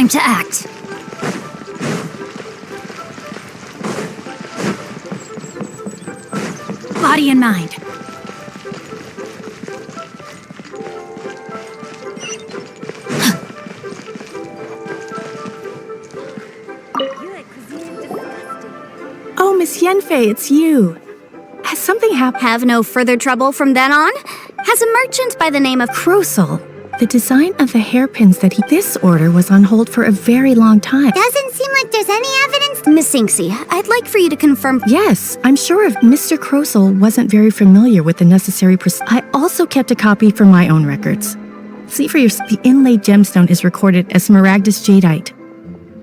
Time to act. Body and mind. Oh, Miss Yenfei, it's you. Has something happened? Have no further trouble from then on? Has a merchant by the name of Crosel. The design of the hairpins this order was on hold for a very long time. Doesn't seem like there's any evidence. Miss Sinksy, I'd like for you to confirm. Yes, I'm sure if Mr. Crosel wasn't very familiar with the necessary I also kept a copy for my own records. See for yourself, the inlaid gemstone is recorded as smaragdus jadeite.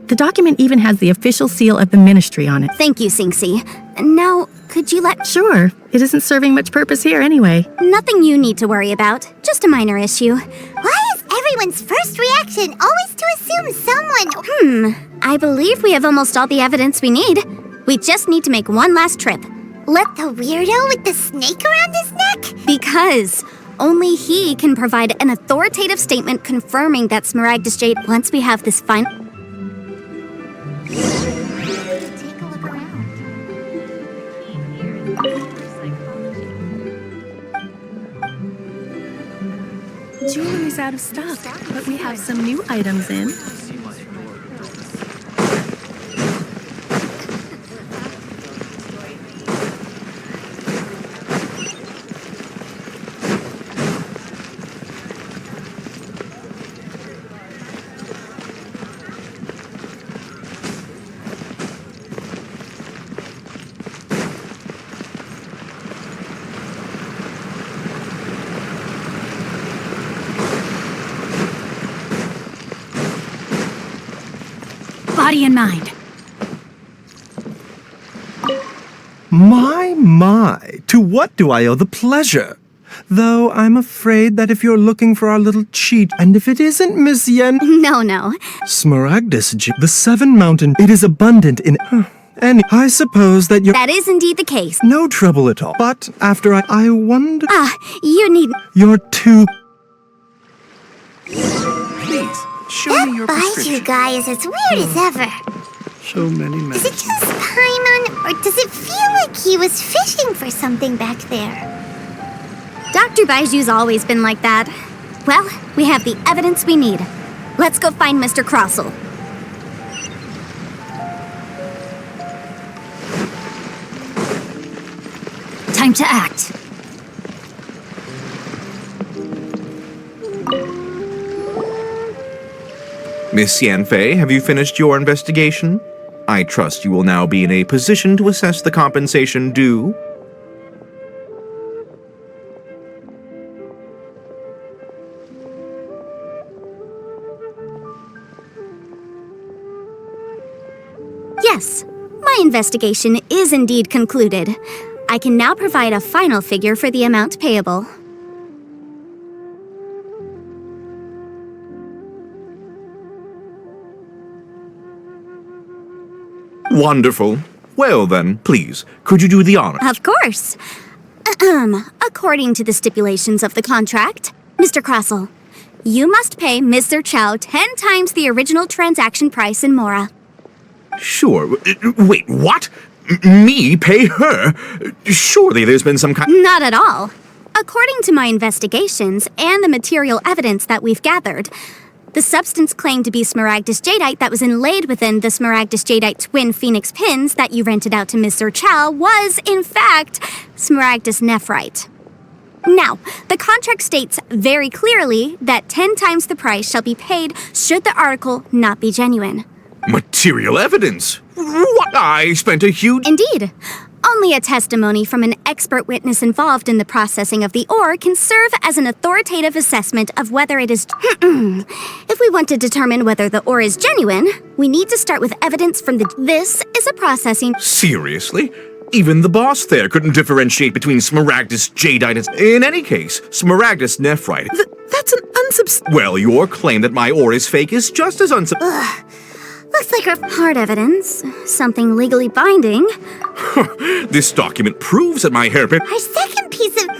The document even has the official seal of the ministry on it. Thank you, Sinksy. Now, could you let... Sure. It isn't serving much purpose here anyway. Nothing you need to worry about. Just a minor issue. Why is everyone's first reaction always to assume someone... I believe we have almost all the evidence we need. We just need to make one last trip. Let the weirdo with the snake around his neck? Because only he can provide an authoritative statement confirming that smaragdus jade. Once we have this final... Take a look around. Jewelry's out of stock, but we have some new items in. Body and mind. My, to what do I owe the pleasure? Though I'm afraid that if you're looking for our little cheat, and if it isn't Miss Yen... No. Smaragdus, the Seven Mountain, it is abundant in... And I suppose that you're... That is indeed the case. No trouble at all. But after I wonder... You need... You're too... Please, show me your That prescription. you guys as weird as ever. So many men. Is it just Paimon, or does it feel like he was fishing for something back there? Dr. Baiju's always been like that. Well, we have the evidence we need. Let's go find Mr. Crossell. Time to act. Miss Yanfei, have you finished your investigation? I trust you will now be in a position to assess the compensation due. Yes, my investigation is indeed concluded. I can now provide a final figure for the amount payable. Wonderful. Well then, please, could you do the honor? Of course. According to the stipulations of the contract, Mr. Crossell, you must pay Mr. Chow 10 times the original transaction price in Mora. Sure. Wait, what? Me pay her? Surely there's been some kind... Not at all. According to my investigations and the material evidence that we've gathered, the substance claimed to be smaragdus jadeite that was inlaid within the smaragdus jadeite twin phoenix pins that you rented out to Mr. Chow was, in fact, smaragdus nephrite. Now, the contract states very clearly that 10 times the price shall be paid should the article not be genuine. Material evidence? What? I spent a huge... Indeed. Only a testimony from an expert witness involved in the processing of the ore can serve as an authoritative assessment of whether it is... If we want to determine whether the ore is genuine, we need to start with evidence from the... This is a processing... Seriously? Even the boss there couldn't differentiate between smaragdus jadeite and... In any case, smaragdus nephrite... That's an Well, your claim that my ore is fake is just as Looks like our hard evidence. Something legally binding. This document proves that my hairpin... Our second piece of...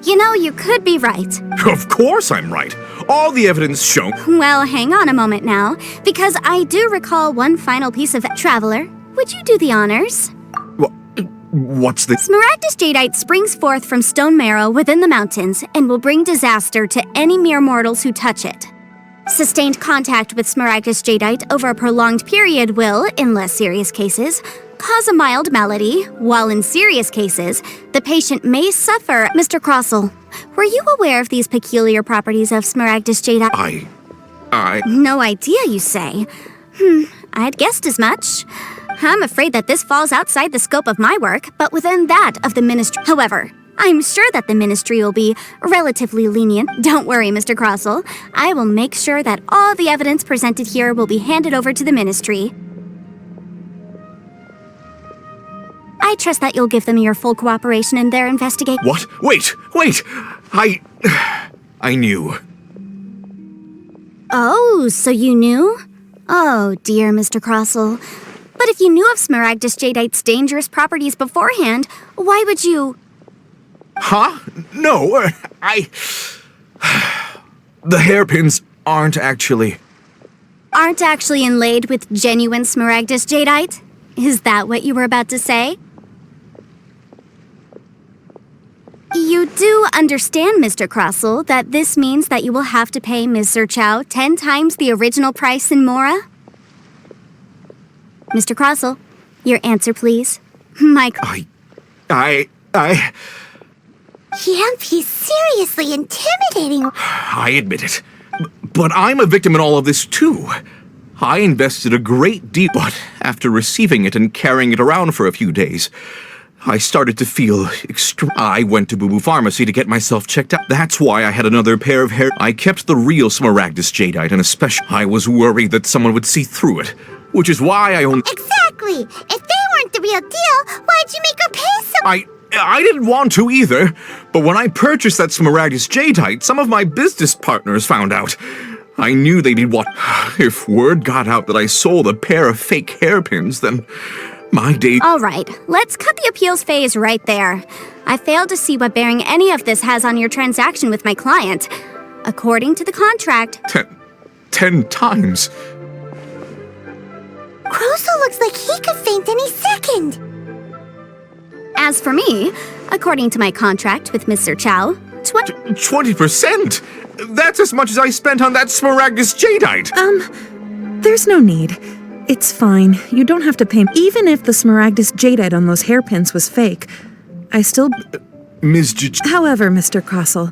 You know, you could be right. Of course I'm right. All the evidence shown. Well, hang on a moment now, because I do recall one final piece of Traveler. Would you do the honors? What's the... Smaragdus jadeite springs forth from stone marrow within the mountains and will bring disaster to any mere mortals who touch it. Sustained contact with Smaragdus jadeite over a prolonged period will, in less serious cases, cause a mild malady, while in serious cases, the patient may suffer. Mr. Crossell, were you aware of these peculiar properties of Smaragdus jadeite? No idea, you say? I'd guessed as much. I'm afraid that this falls outside the scope of my work, but within that of the Ministry. However, I'm sure that the Ministry will be relatively lenient. Don't worry, Mr. Crossell. I will make sure that all the evidence presented here will be handed over to the Ministry. I trust that you'll give them your full cooperation in their investigation. What? Wait! I knew. Oh, so you knew? Oh, dear Mr. Crossell. But if you knew of Smaragdus jadeite's dangerous properties beforehand, why would you... Huh? No, The hairpins aren't actually inlaid with genuine Smaragdus jadeite? Is that what you were about to say? You do understand, Mr. Crossell, that this means that you will have to pay Ms. Zerchow 10 times the original price in Mora? Mr. Crossell, your answer, please. Yep, he's seriously intimidating. I admit it. But I'm a victim in all of this, too. I invested a great deal, but after receiving it and carrying it around for a few days, I started to feel I went to Boo Boo Pharmacy to get myself checked out. That's why I had another pair of hair. I kept the real Smaragdus jadeite, and especially I was worried that someone would see through it, which is why I own... Exactly! If they weren't the real deal, why'd you make her pay so... I didn't want to either, but when I purchased that Smaragdus jadeite, some of my business partners found out. I knew they'd be what... If word got out that I sold a pair of fake hairpins, then my day... All right, let's cut the appeals phase right there. I failed to see what bearing any of this has on your transaction with my client. According to the contract... 10 times? Crossell looks like he could faint any second. As for me, according to my contract with Ms. Zerchow, 20%? That's as much as I spent on that Smaragdus jadeite! There's no need. It's fine. You don't have to pay. Even if the Smaragdus jadeite on those hairpins was fake, I still... Ms. However, Mr. Crossell,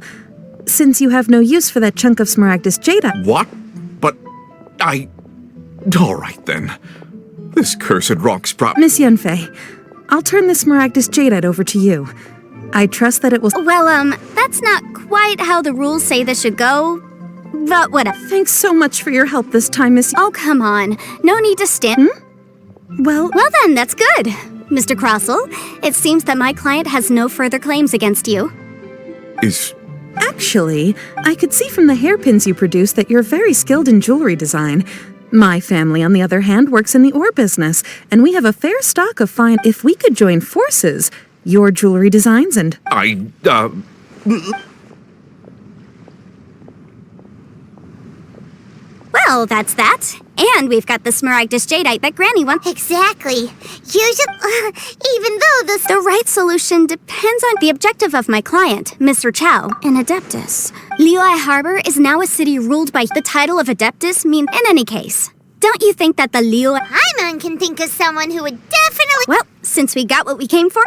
since you have no use for that chunk of Smaragdus jadeite... What? But all right, then. This cursed rock's Miss Yunfei, I'll turn the Smaragdus jadeite over to you. I trust that it will... Well, that's not quite how the rules say this should go, but whatever. Thanks so much for your help this time, Miss... Oh, come on. No need to stand... Well then, that's good. Mr. Crossell, it seems that my client has no further claims against you. Actually, I could see from the hairpins you produced that you're very skilled in jewelry design. My family, on the other hand, works in the ore business, and we have a fair stock of fine... If we could join forces, your jewelry designs and... Well, that's that. And we've got the Smaragdus jadeite that Granny wants. Exactly. Even though The right solution depends on the objective of my client, Mr. Chow, an Adeptus. Liyue Harbor is now a city ruled by the title of Adeptus in any case. Don't you think that the Liyue... Hyman can think of someone who would definitely... Well, since we got what we came for...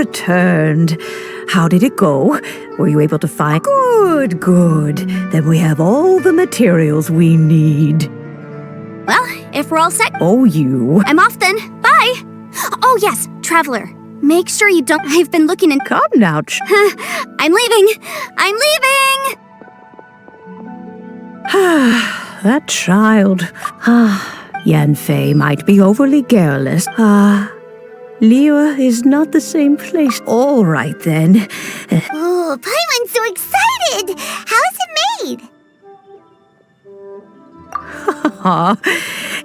returned. How did it go? Were you able to find... Good, good. Then we have all the materials we need. Well, if we're all set, Oh, you. I'm off then. Bye! Oh, yes, Traveler. Make sure you don't... I've been looking in... Come now, I'm leaving! I'm leaving! that child. Yanfei might be overly careless. Liyue is not the same place. All right, then. Oh, Paimon's so excited! How is it made?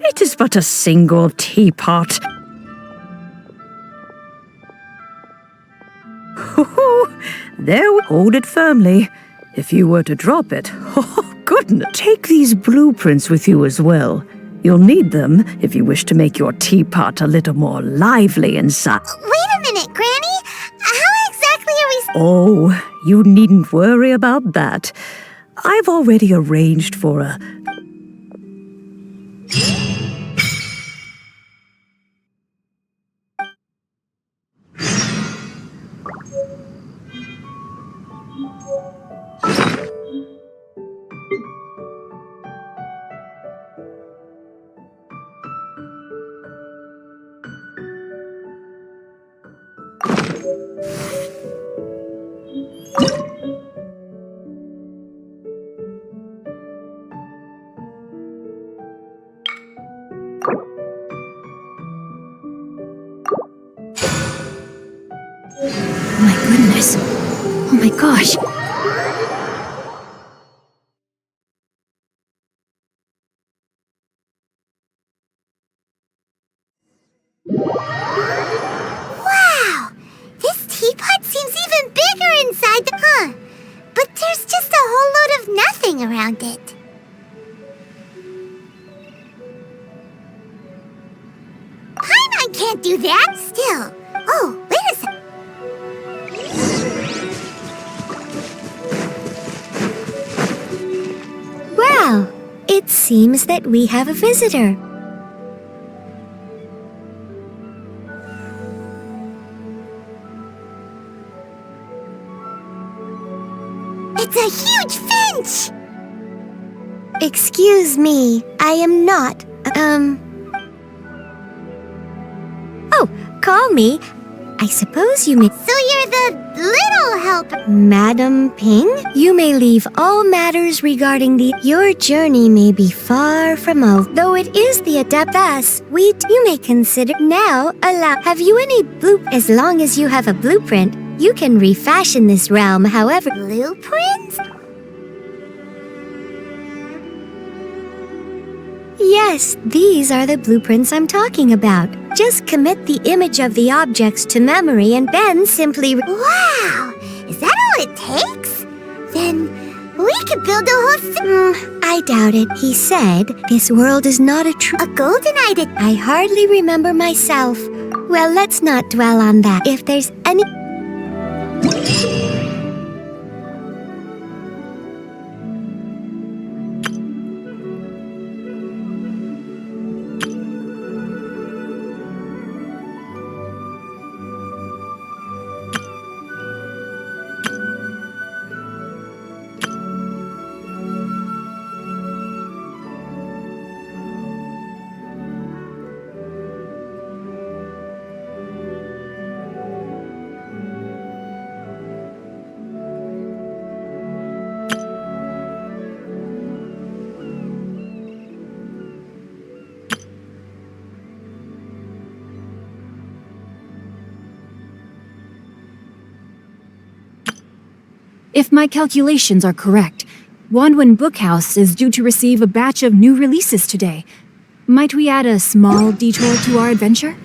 It is but a single teapot. There, hold it firmly. If you were to drop it, oh goodness. Take these blueprints with you as well. You'll need them if you wish to make your teapot a little more lively inside. Wait a minute, Granny! How exactly are we... Oh, you needn't worry about that. I've already arranged for a... Oh my goodness. Oh my gosh. Wow! This teapot seems even bigger inside the... Huh. But there's just a whole load of nothing around it. Paimon can't do that! Still. Oh, wait a sec. Well, it seems that we have a visitor. It's a huge finch! Excuse me, I am not, Oh, call me. I suppose you may... So you're the little helper. Madam Ping, you may leave all matters regarding your journey may be far from over. Though it is the adept thus, you may consider now have you any as long as you have a blueprint, you can refashion this realm however. Blueprints? Yes, these are the blueprints I'm talking about. Just commit the image of the objects to memory and then simply... Wow! Is that all it takes? Then we could build a whole... I doubt it. He said, this world is not a true... A golden idol. I hardly remember myself. Well, let's not dwell on that. If there's any... If my calculations are correct, Wanwen Bookhouse is due to receive a batch of new releases today. Might we add a small detour to our adventure?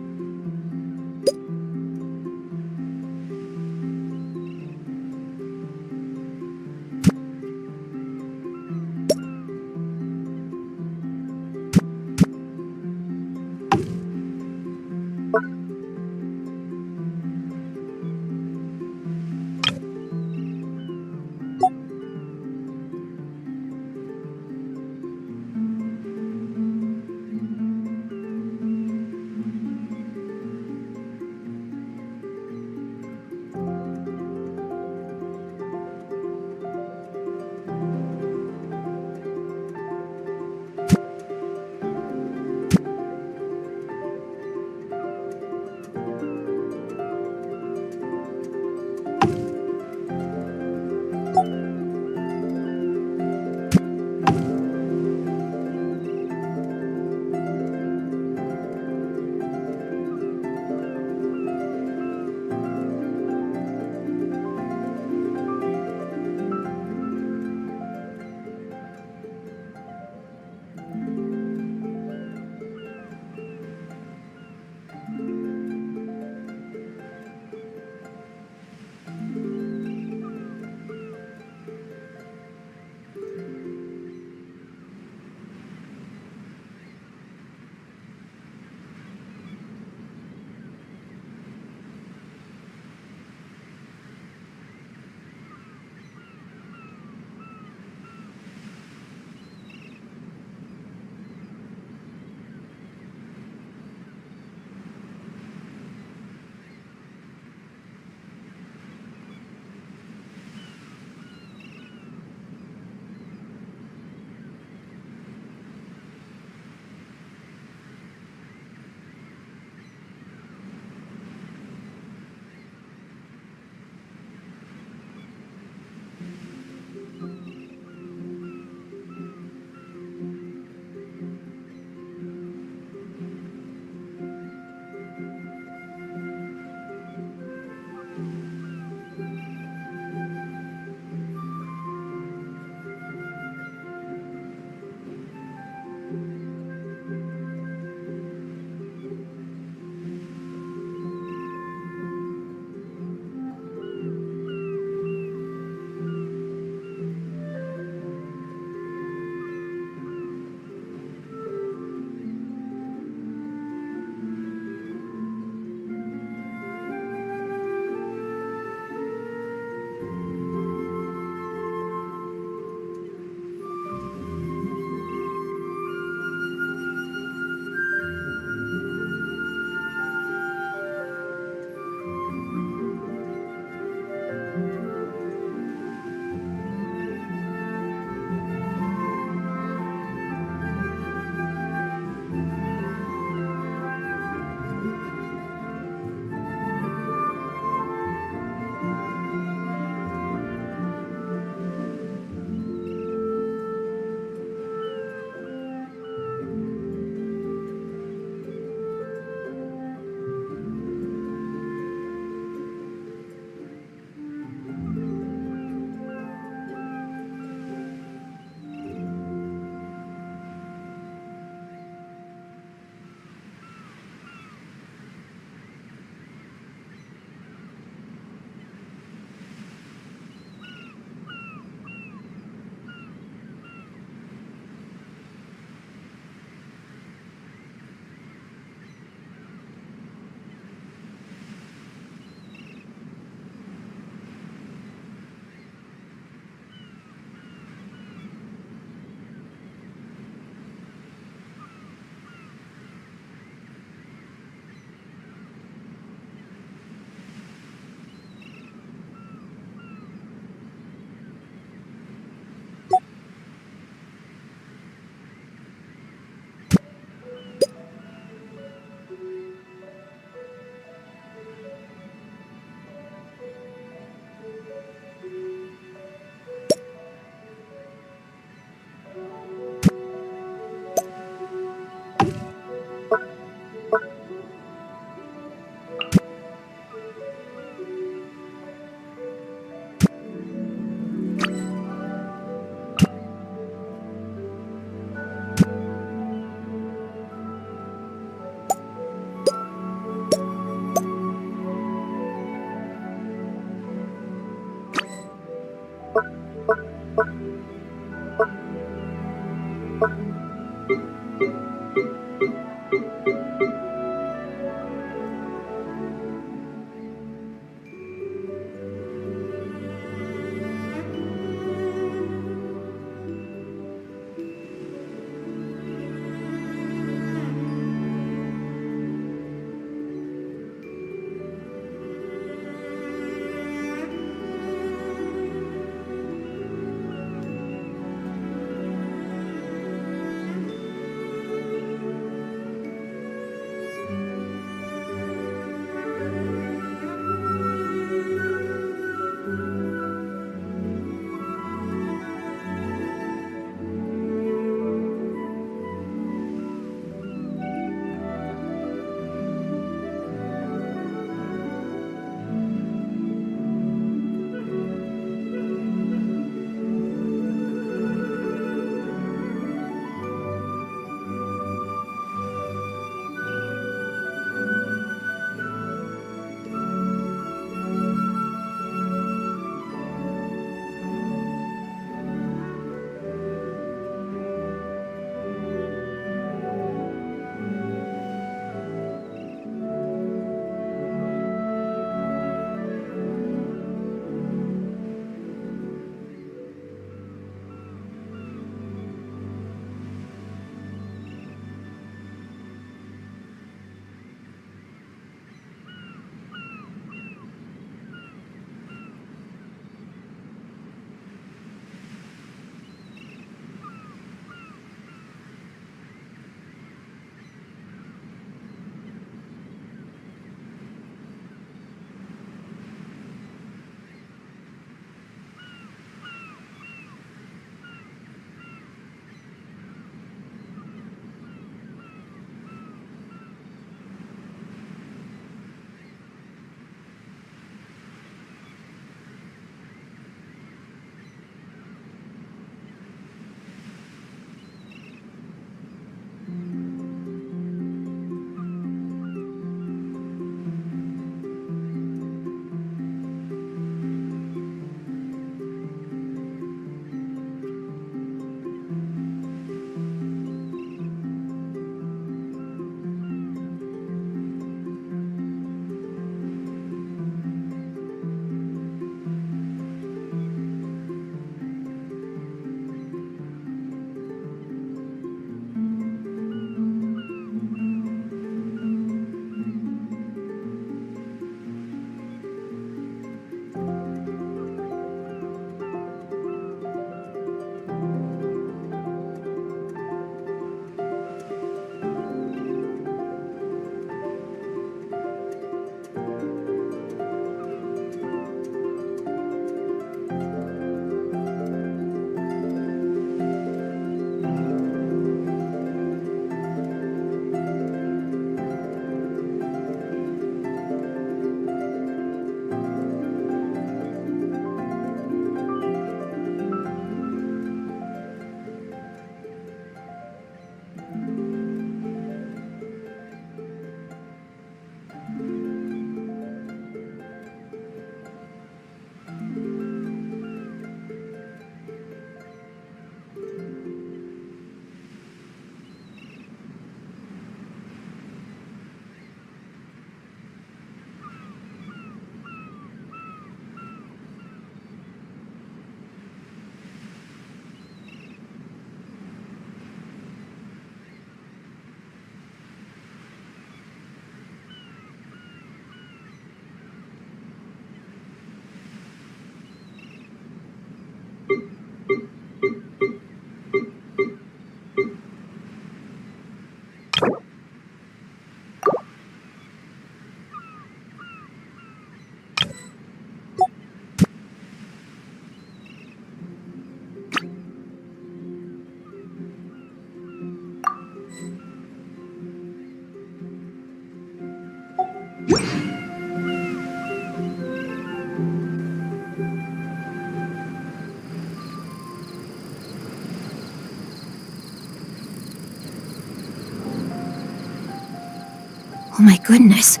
Oh my goodness.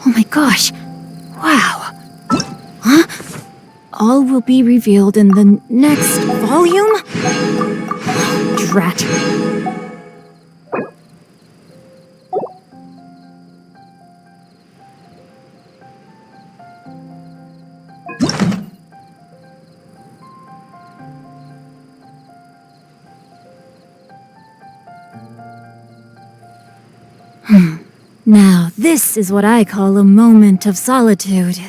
Oh my gosh. Wow. Huh? All will be revealed in the next volume? Drat. Now, this is what I call a moment of solitude.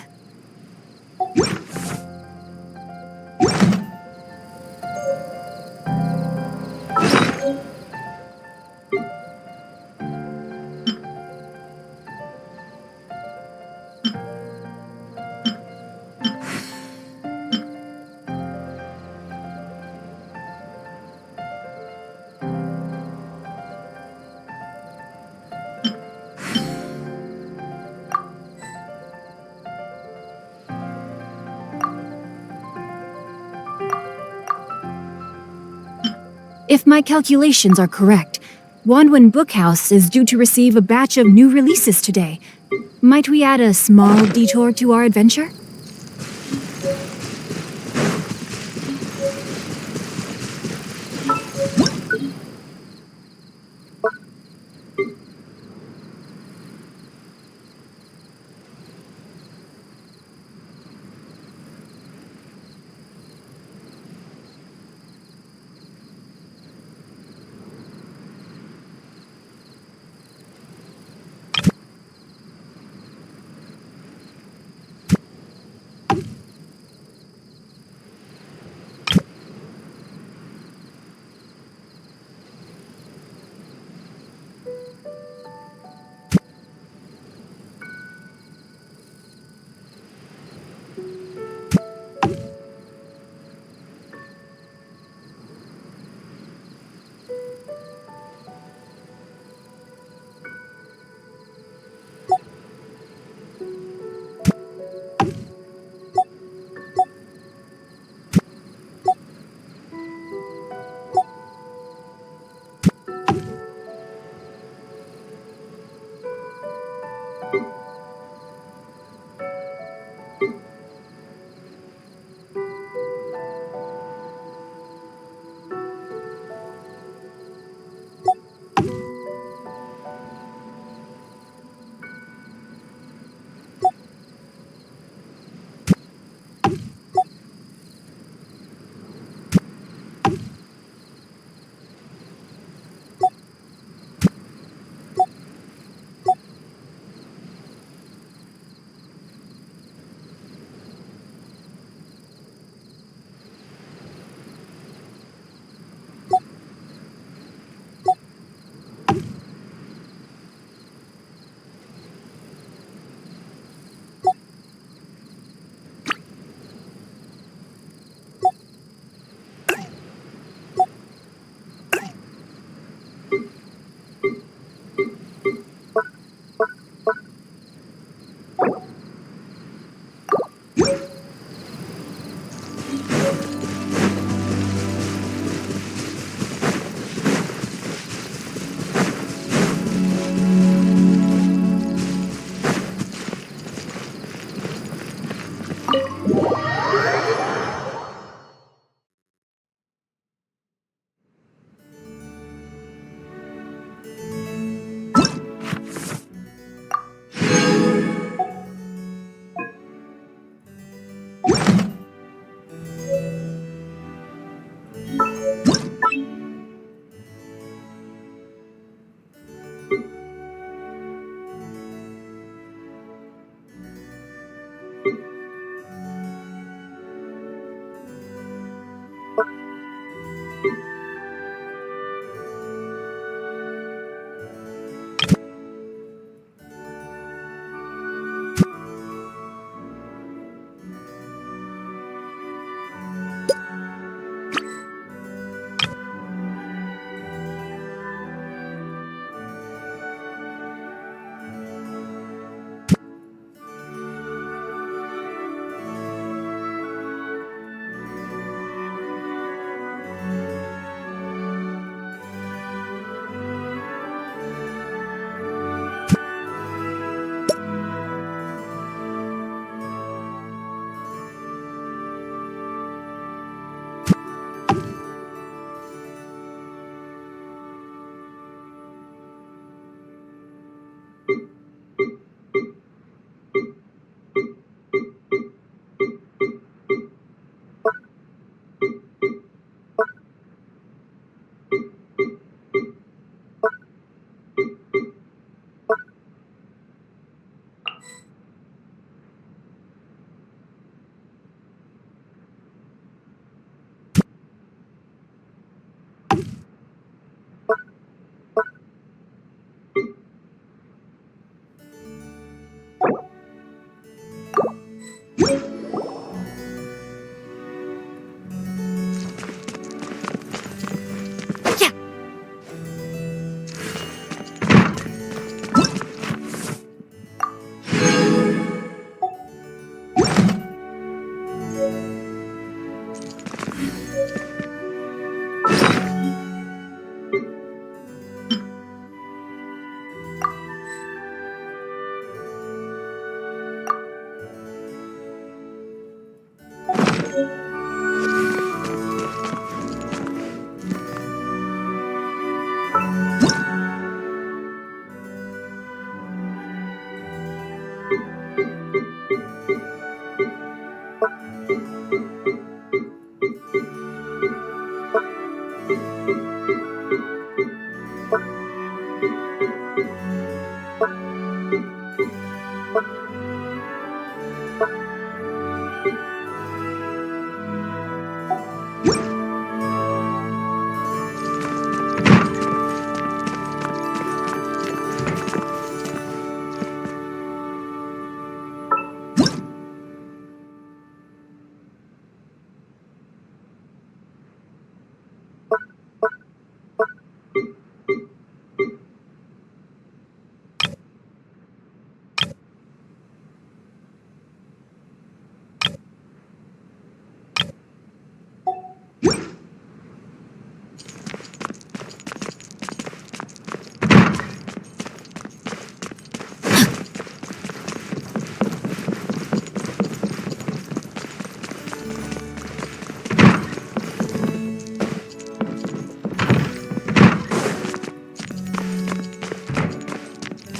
If my calculations are correct, Wanwen Bookhouse is due to receive a batch of new releases today. Might we add a small detour to our adventure?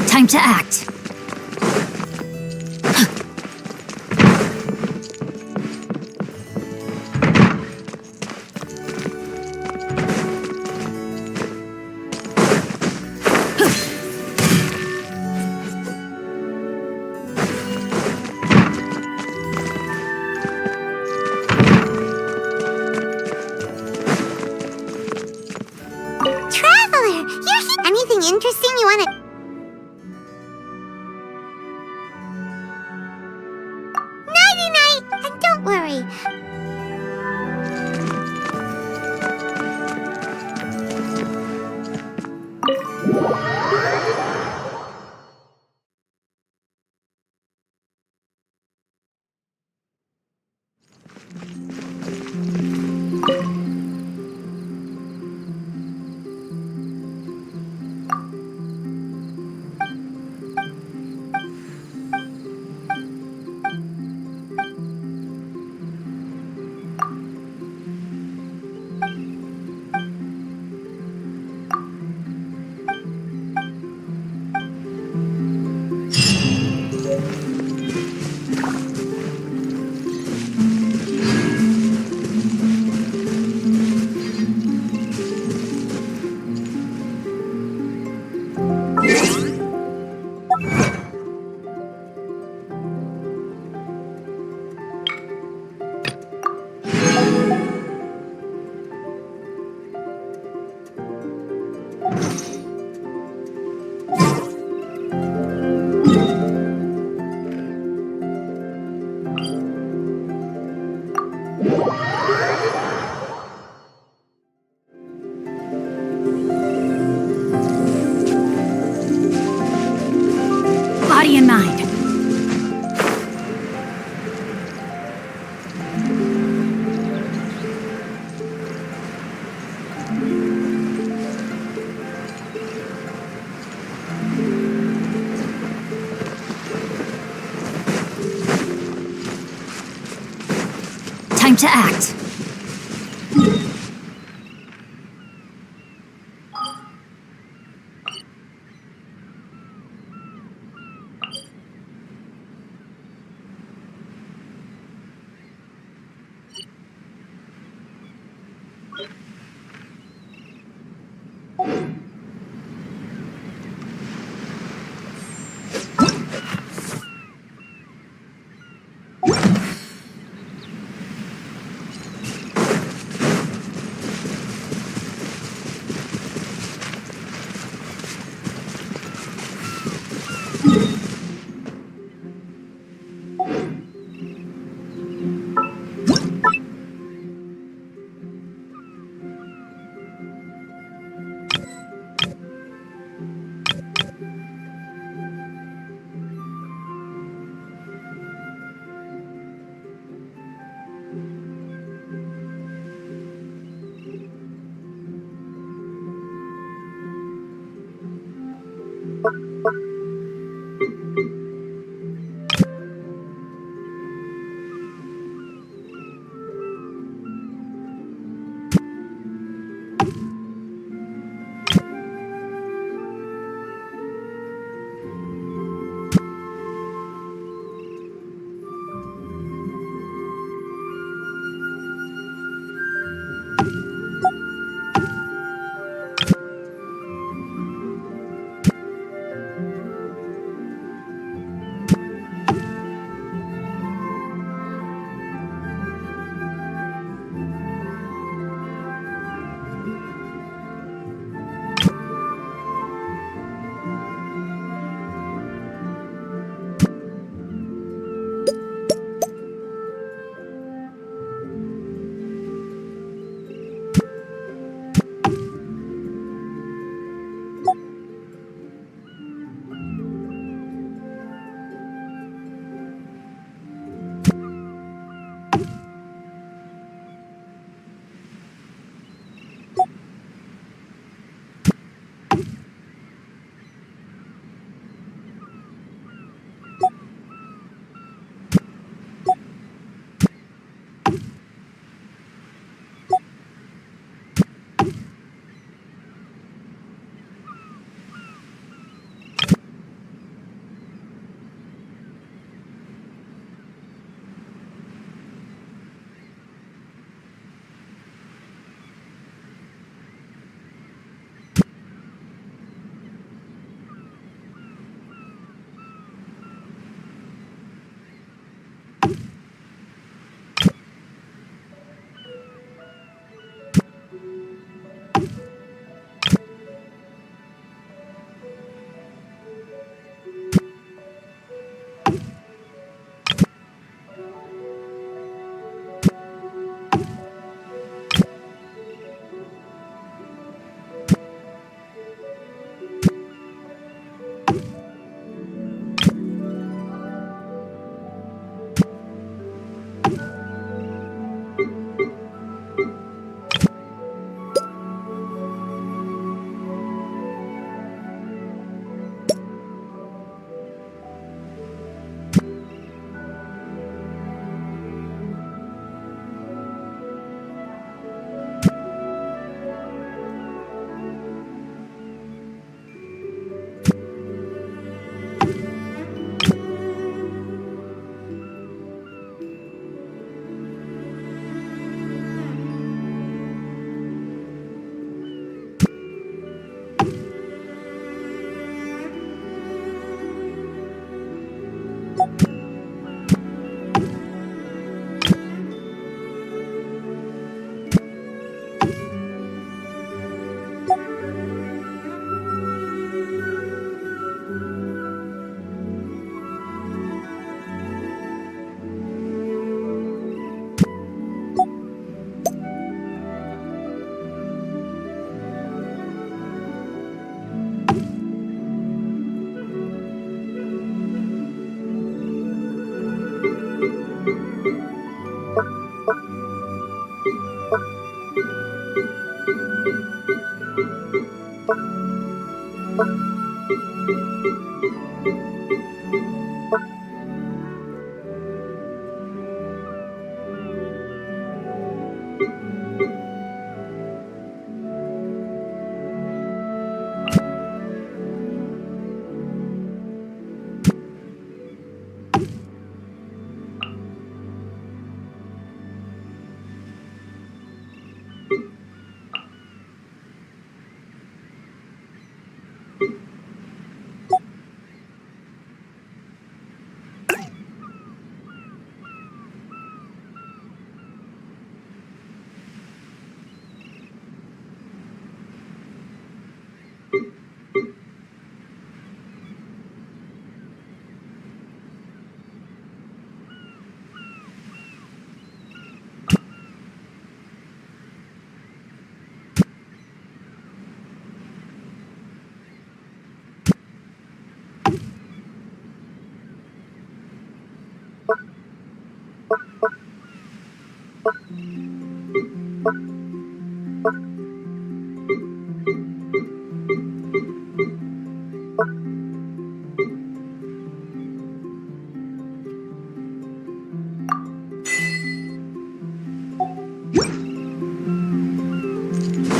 Time to act. Traveler, you're here. Anything interesting you want to... Nighty-night, and don't worry. Body and mind. Time to act.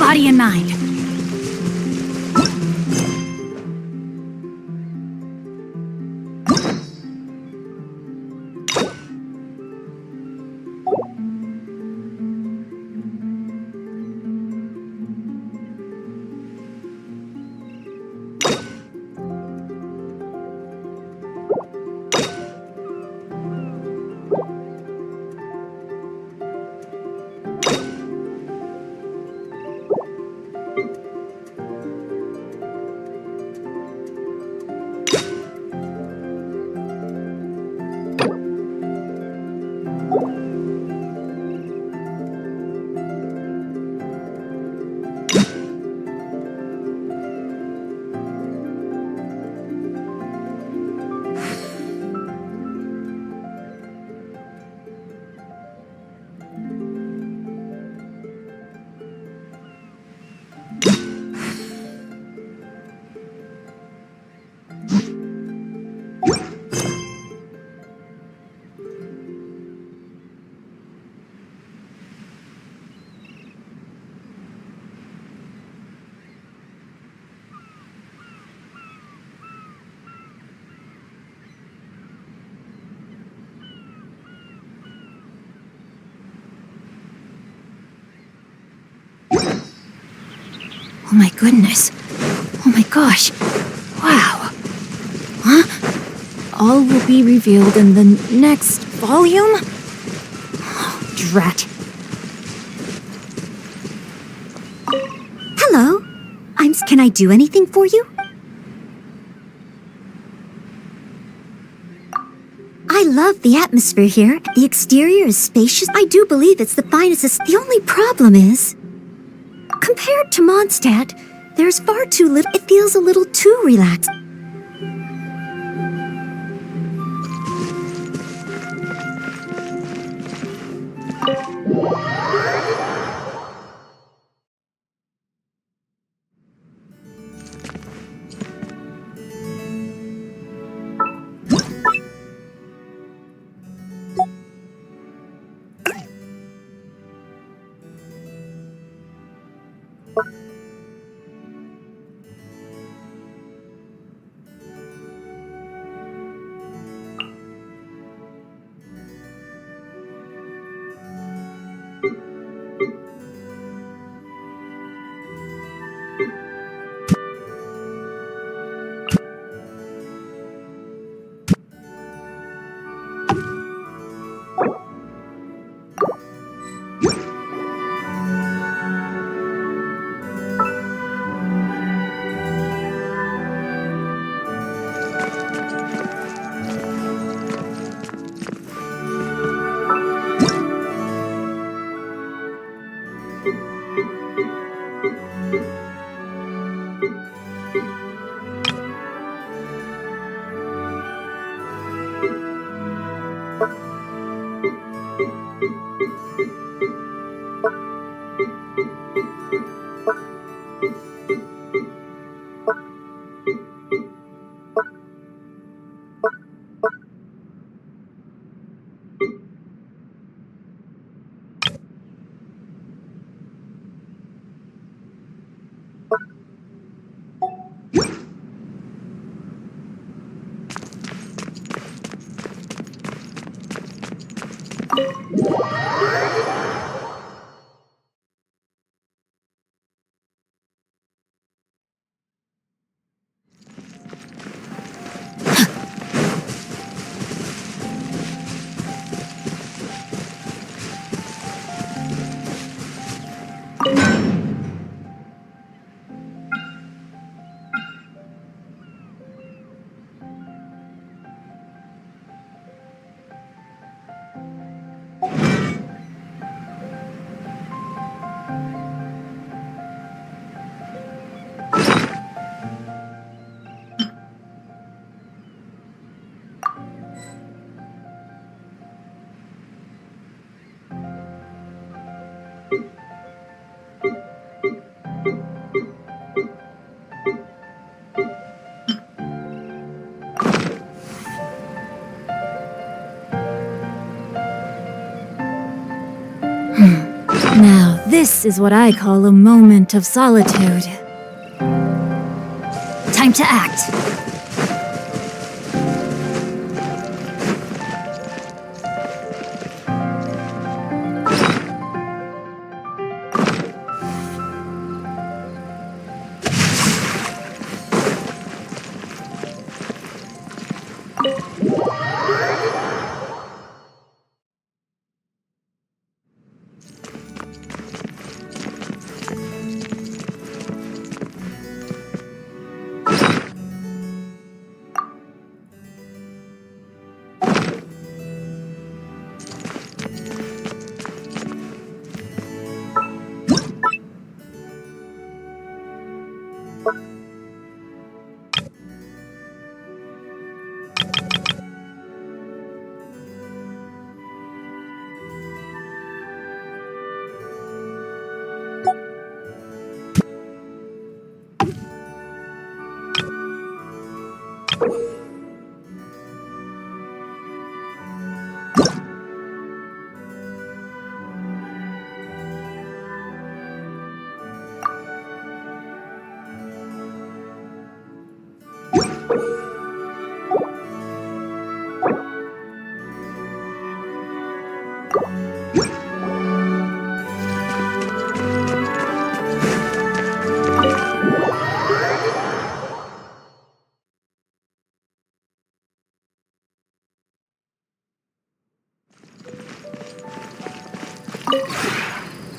body and mind. Oh my goodness. Oh my gosh. Wow. Huh? All will be revealed in the next volume? Oh, drat. Hello. Can I do anything for you? I love the atmosphere here. The exterior is spacious. I do believe it's the finest. The only problem is, compared to Mondstadt, there's far too little. It feels a little too relaxed. Now, This is what I call a moment of solitude. Time to act.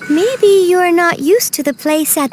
Maybe you're not used to the place at...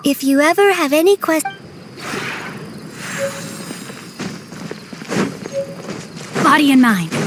If you ever have any questions... body and mind.